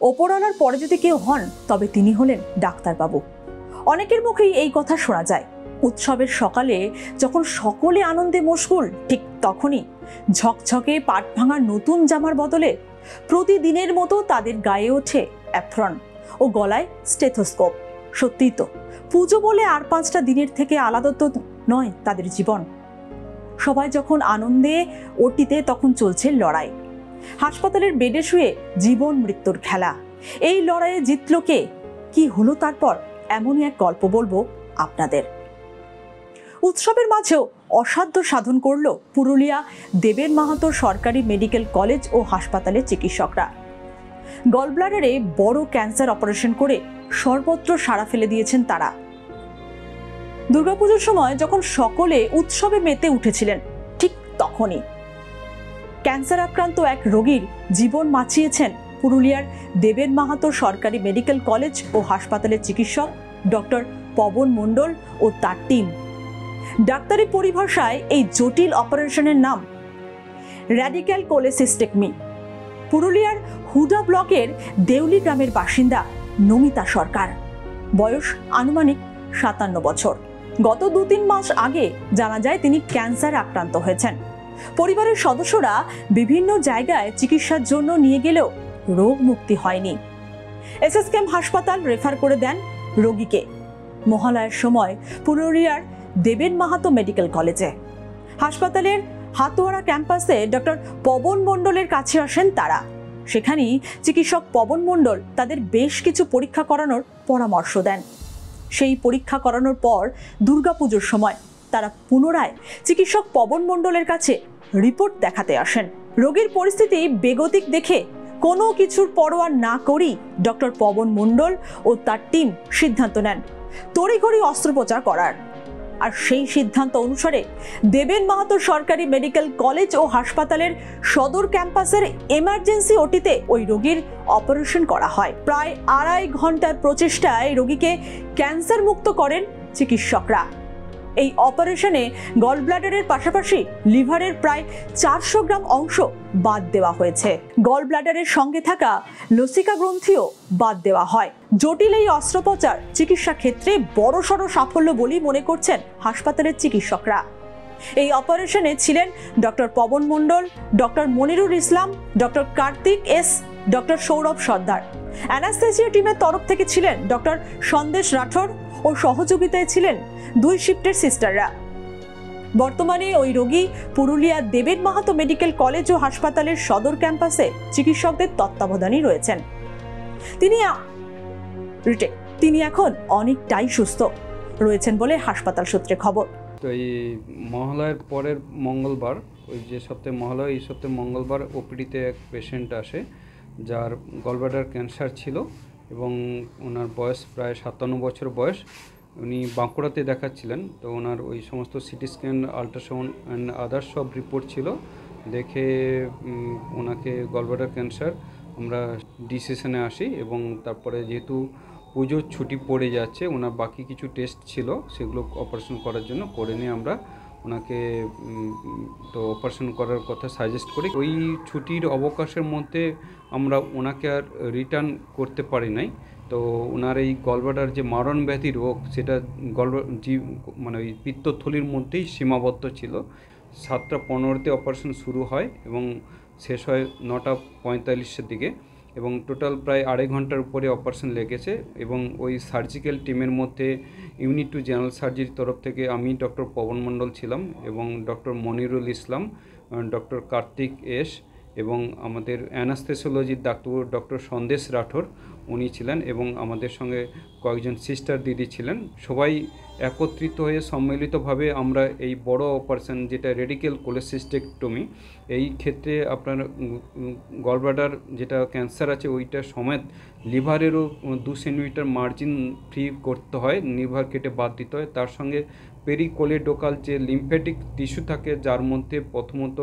ওপরওয়ালার পরে যদি কেউ হন তবে তিনি হলেন ডাক্তারবাবু। অনেকের মুখেই এই কথা শোনা যায়। উৎসবের সকালে যখন সকলে আনন্দে মশগুল, ঠিক তখনই ঝকঝকে পাট ভাঙা নতুন জামার বদলে প্রতিদিনের মতো তাদের গায়ে ওঠে অ্যাপ্রন ও গলায় স্টেথোস্কোপ। সত্যিই তো, পুজো বলে আর 5টা দিনের থেকে আলাদা তো নয় তাদের জীবন। সবাই যখন আনন্দে ওটিতে, তখন চলছে লড়াই। হাসপাতালের বেডে শুয়ে জীবন মৃত্যুর খেলা। এই লড়াইয়ে জিতল কে, কি হলো তারপর, এমনই এক গল্প বলবো আপনাদের। উৎসবের মাঝেও অসাধ্য সাধন করল পুরুলিয়া দেবেন মাহাতো সরকারি মেডিকেল কলেজ ও হাসপাতালের চিকিৎসকরা। গলব্লাডারে বড় ক্যান্সার অপারেশন করে সর্বত্র সাড়া ফেলে দিয়েছেন তারা। দুর্গাপুজোর সময় যখন সকলে উৎসবে মেতে উঠেছিলেন, ঠিক তখনই ক্যান্সার আক্রান্ত এক রোগীর জীবন বাঁচিয়েছেন পুরুলিয়ার দেবেন মাহাতো সরকারি মেডিকেল কলেজ ও হাসপাতালের চিকিৎসক ডক্টর পবন মণ্ডল ও তার টিম। ডাক্তারি পরিভাষায় এই জটিল অপারেশনের নাম র্যাডিক্যাল কোলেসিস্টেকমি। পুরুলিয়ার হুডা ব্লকের দেউলি গ্রামের বাসিন্দা নমিতা সরকার, বয়স আনুমানিক 57 বছর। গত 2-3 মাস আগে জানা যায় তিনি ক্যান্সারে আক্রান্ত হয়েছেন। পরিবারের সদস্যরা বিভিন্ন জায়গায় চিকিৎসার জন্য নিয়ে গেলেও রোগ মুক্তি হয়নি। এসএসকেএম হাসপাতাল রেফার করে দেন রোগীকে। মহালয়ার সময় পুরুলিয়ার দেবেন মাহাতো মেডিকেল কলেজে। হাসপাতালের হাতোয়ারা ক্যাম্পাসে ডক্টর পবন মণ্ডলের কাছে আসেন তারা। সেখানেই চিকিৎসক পবন মণ্ডল তাদের বেশ কিছু পরীক্ষা করানোর পরামর্শ দেন। সেই পরীক্ষা করানোর পর দুর্গাপুজোর সময় তারা পুনরায় চিকিৎসক পবন মণ্ডলের কাছে রিপোর্ট দেখাতে আসেন। রোগীর পরিস্থিতি বেগতিক দেখে কোনো কিছুর পরোয়া না করেই ডক্টর পবন মণ্ডল ও তার টিম সিদ্ধান্ত নেন তড়িঘড়ি অস্ত্রোপচার করার। আর সেই সিদ্ধান্ত অনুসারে দেবেন মাহাতো সরকারি মেডিকেল কলেজ ও হাসপাতালের সদর ক্যাম্পাসের এমার্জেন্সি ওটিতে ওই রোগীর অপারেশন করা হয়। প্রায় 2.5 ঘন্টার প্রচেষ্টায় রোগীকে ক্যান্সার মুক্ত করেন চিকিৎসকরা। এই অপারেশনে গল ব্লাডারের পাশাপাশি লিভারের প্রায় 400 গ্রাম অংশ বাদ দেওয়া হয়েছে। গল ব্লাডারের সঙ্গে থাকা লসিকা গ্রন্থিও বাদ দেওয়া হয়। জটিল এই অস্ত্রোপচার চিকিৎসা ক্ষেত্রে বড়সড় সাফল্য বলেই মনে করছেন হাসপাতালের চিকিৎসকরা। এই অপারেশনে ছিলেন doctor Pawan Mondal, doctor Manirul Islam, doctor Kartik S, doctor Sourav Sardar. Anaesthesia টিমের তরফ থেকে ছিলেন ডক্টর সন্দেশ রাঠোর ও সহযোগিতায় ছিলেন 2 শিফটের সিস্টাররা। বর্তমানে ওই রোগী পুরুলিয়া দেবেন মাহাতো মেডিকেল কলেজ ও হাসপাতালের সদর ক্যাম্পাসে চিকিৎসকদের তত্ত্বাবধানেই রয়েছেন। তিনি এখন অনেকটাই সুস্থ রয়েছেন বলে হাসপাতাল সূত্রে খবর। তো এই মহালয়ার পরের মঙ্গলবার, ওই যে সপ্তাহে মহালয়া, এই সপ্তাহে মঙ্গলবার ওপিডিতে এক পেশেন্ট আসে যার গলব্লাডার ক্যান্সার ছিল এবং ওনার বয়স প্রায় 57 বছর বয়স। উনি বাঁকুড়াতে দেখাচ্ছিলেন। তো ওনার ওই সমস্ত CT scan, ultrasound and others সব রিপোর্ট ছিল। দেখে ওনাকে গলব্লাডার ক্যান্সার আমরা ডিসিশনে আসি এবং তারপরে যেহেতু পুজোর ছুটি পড়ে যাচ্ছে, ওনার বাকি কিছু টেস্ট ছিল সেগুলো অপারেশন করার জন্য করে নিয়ে আমরা ওনাকে তো অপারেশন করার কথা সাজেস্ট করি। ওই ছুটির অবকাশের মধ্যে আমরা ওনাকে আর রিটার্ন করতে পারি নাই। তো ওনার এই গলব্লাডার যে মারণ ব্যাধি রোগ, সেটা মানে ওই পিত্তথলির মধ্যেই সীমাবদ্ধ ছিল। 7টা 15-তে অপারেশন শুরু হয় এবং শেষ হয় 9টা 45-এর দিকে এবং টোটাল প্রায় 2.5 ঘন্টার উপরে অপারেশন লেগেছে। এবং ওই সার্জিক্যাল টিমের মধ্যে ইউনিট 2 জেনারেল সার্জারির তরফ থেকে আমি ডক্টর পবন মণ্ডল ছিলাম এবং doctor Manirul Islam, doctor Kartik S এবং আমাদের অ্যানাস্থেসিওলজির ডাক্তার ডক্টর সন্দেশ রাঠোর উনি ছিলেন এবং আমাদের সঙ্গে কয়েকজন সিস্টার দিদি ছিলেন। সবাই একত্রিত হয়ে সম্মিলিতভাবে আমরা এই বড় অপারেশন, যেটা রেডিক্যাল কোলেসিস্টেকটমি, এই ক্ষেত্রে আপনার গলব্লাডার যেটা ক্যান্সার আছে ওইটা সমেত লিভারেরও 2 সেন্টিমিটার মার্জিন ফ্রি করতে হয়, লিভার কেটে বাদ দিতে হয়। তার সঙ্গে পেরিকোলেডোকাল যে লিম্ফ্যাটিক টিস্যু থাকে যার মধ্যে প্রথমত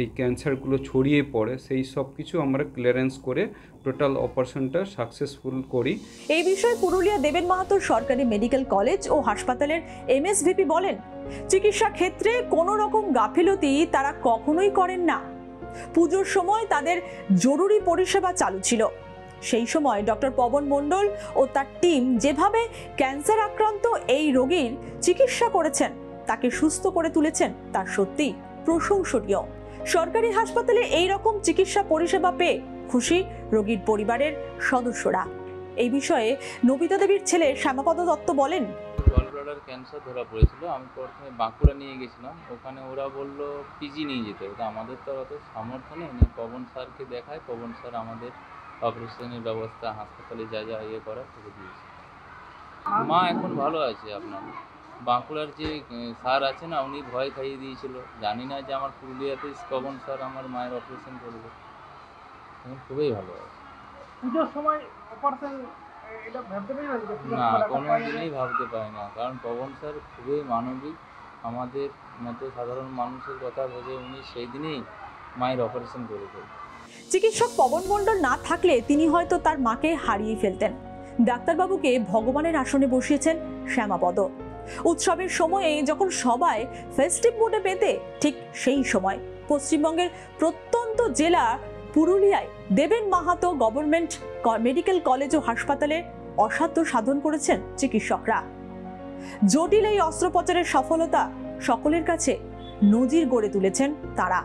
এই ক্যান্সারগুলো ছড়িয়ে পড়ে, সেই সব কিছু আমরা ক্লিয়ারেন্স করে টোটাল অপারেশনটা সাকসেসফুল করি। এই বিষয়ে পুরুলিয়া দেবেন মাহাতো সরকারি মেডিকেল কলেজ ও হাসপাতালের এমএসভিপি বলেন, চিকিৎসা ক্ষেত্রে কোনো রকম গাফিলতি তারা কখনোই করেন না। পুজোর সময় তাদের জরুরি পরিষেবা চালু ছিল। সেই সময় ডক্টর পবন মণ্ডল ও তার টিম যেভাবে ক্যান্সার আক্রান্ত এই রোগীর চিকিৎসা করেছেন, তাকে সুস্থ করে তুলেছেন, তা সত্যি প্রশংসনীয়। সরকারি হাসপাতালে এই রকম চিকিৎসা পরিষেবা পেয়ে খুশি রোগীর পরিবারের সদস্যরা। এই বিষয়ে নবিতা দেবীর ছেলে শ্যামাপদ দত্ত বলেন, গলব্লাডার ক্যান্সার ধরা পড়েছিল। আমি প্রথমে বাঁকুড়া নিয়ে গেছিলাম, ওখানে ওরা বললো পিজি নিয়ে যেতে হবে। আমাদের তো অত সামর্থ্য নেই, পবন স্যারকে দেখায়, পবন স্যার আমাদের অপারেশনের ব্যবস্থা হাসপাতালে যা যা করার করে দিয়েছে। মা এখন ভালো আছে। আপনার বাঁকুড়ার যে স্যার আছে না, উনি ভয় খাইয়ে দিয়েছিল, জানি না যে আমার পুরুলিয়াতে পবন স্যার আমার মায়ের অপারেশন করবে। এখন খুবই ভালো আছে। পুজোর সময় অপারেশন এটা ভাবতে পারি না, কোনো দিনই ভাবতে পারি না, কারণ পবন স্যার খুবই মানবিক। আমাদের মতো সাধারণ মানুষের কথা ভেবে উনি সেই দিনেই মায়ের অপারেশন করে ফেলেন। চিকিৎসক পবন মণ্ডল না থাকলে তিনি হয়তো তার মাকে হারিয়ে ফেলতেন। ডাক্তারবাবুকে ভগবানের আসনে বসিয়েছেন শ্যামাপদ। উৎসবের সময়ে যখন সবাই ফেস্টিভ মুডে পেতে, ঠিক সেই সময় পশ্চিমবঙ্গের প্রত্যন্ত জেলা পুরুলিয়ায় দেবেন মাহাতো গভর্নমেন্ট মেডিকেল কলেজ ও হাসপাতালে অসাধ্য সাধন করেছেন চিকিৎসকরা। জটিল এই অস্ত্রোপচারের সফলতা সকলের কাছে নজির গড়ে তুলেছেন তারা।